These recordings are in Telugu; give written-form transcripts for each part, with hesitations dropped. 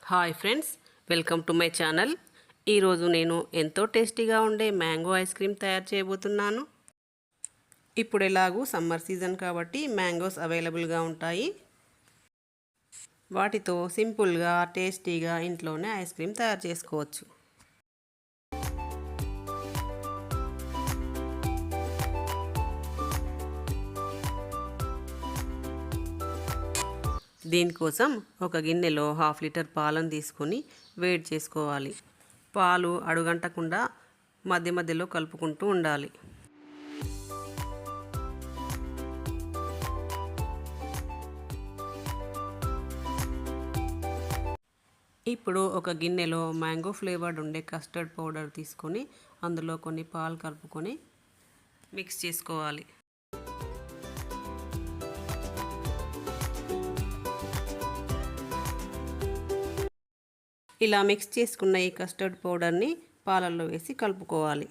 Hi friends, welcome to my channel. ఈరోజు నేను ఎంతో టేస్టీగా ఉండే మ్యాంగో ఐస్ క్రీమ్ తయారు చేయబోతున్నాను. ఇప్పుడు ఎలాగూ సమ్మర్ సీజన్ కాబట్టి మ్యాంగోస్ అవైలబుల్గా ఉంటాయి. వాటితో సింపుల్గా టేస్టీగా ఇంట్లోనే ఐస్ క్రీమ్ తయారు చేసుకోవచ్చు. దీనికోసం ఒక గిన్నెలో 1/2 లీటర్ పాలను తీసుకొని వేడి చేసుకోవాలి. పాలు అడుగంటకుండా మధ్య మధ్యలో కలుపుకుంటూ ఉండాలి. ఇప్పుడు ఒక గిన్నెలో మ్యాంగో ఫ్లేవర్డ్ ఉండే కస్టర్డ్ పౌడర్ తీసుకొని అందులో కొన్ని పాలు కలుపుకొని మిక్స్ చేసుకోవాలి. ఇలా మిక్స్ చేసుకున్న ఈ కస్టర్డ్ పౌడర్ని పాలల్లో వేసి కలుపుకోవాలి.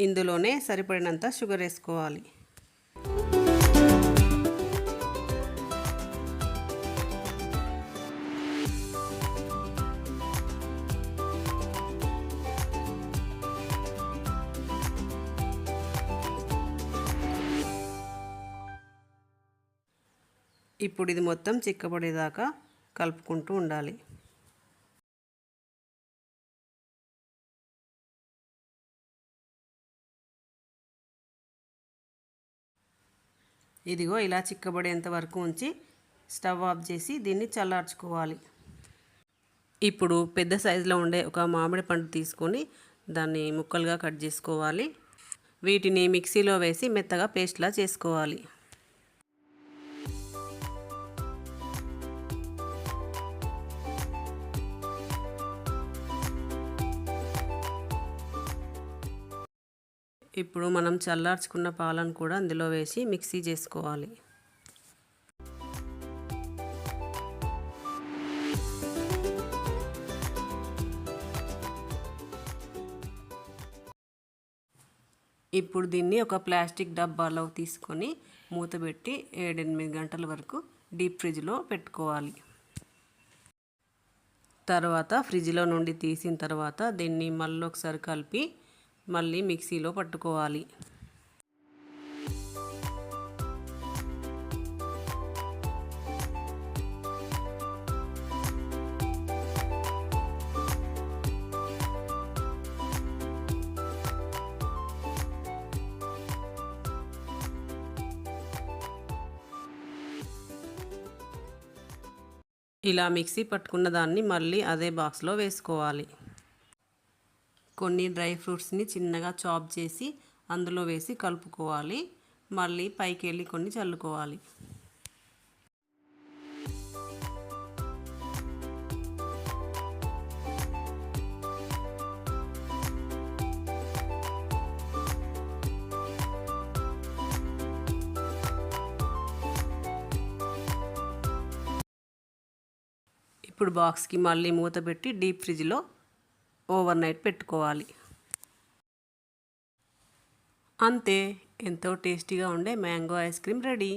ఇందులోనే సరిపడినంత షుగర్ వేసుకోవాలి. ఇప్పుడు ఇది మొత్తం చిక్కబడేదాకా కలుపుకుంటూ ఉండాలి. ఇదిగో ఇలా చిక్కబడేంత వరకు ఉంచి స్టవ్ ఆఫ్ చేసి దీన్ని చల్లార్చుకోవాలి. ఇప్పుడు పెద్ద సైజులో ఉండే ఒక మామిడి పండు తీసుకొని దాన్ని ముక్కలుగా కట్ చేసుకోవాలి. వీటిని మిక్సీలో వేసి మెత్తగా పేస్ట్లా చేసుకోవాలి. ఇప్పుడు మనం చల్లార్చుకున్న పాలను కూడా అందులో వేసి మిక్సీ చేసుకోవాలి. ఇప్పుడు దీన్ని ఒక ప్లాస్టిక్ డబ్బాలో తీసుకొని మూతపెట్టి 7-8 గంటల వరకు డీప్ ఫ్రిడ్జ్లో పెట్టుకోవాలి. తర్వాత ఫ్రిడ్జ్లో నుండి తీసిన తర్వాత దీన్ని మళ్ళీ ఒకసారి కలిపి మళ్ళీ మిక్సీలో పట్టుకోవాలి. ఇలా మిక్సీ పట్టుకున్న దాన్ని మళ్ళీ అదే బాక్స్లో వేసుకోవాలి. కొన్ని డ్రై ఫ్రూట్స్ని చిన్నగా చాప్ చేసి అందులో వేసి కలుపుకోవాలి. మళ్ళీ పైకి వెళ్ళి కొన్ని చల్లుకోవాలి. ఇప్పుడు బాక్స్కి మళ్ళీ మూత పెట్టి డీప్ ఫ్రిడ్జ్లో ఓవర్ నైట్ పెట్టుకోవాలి. అంతే, ఎంతో టేస్టీగా ఉండే మ్యాంగో ఐస్ క్రీమ్ రెడీ.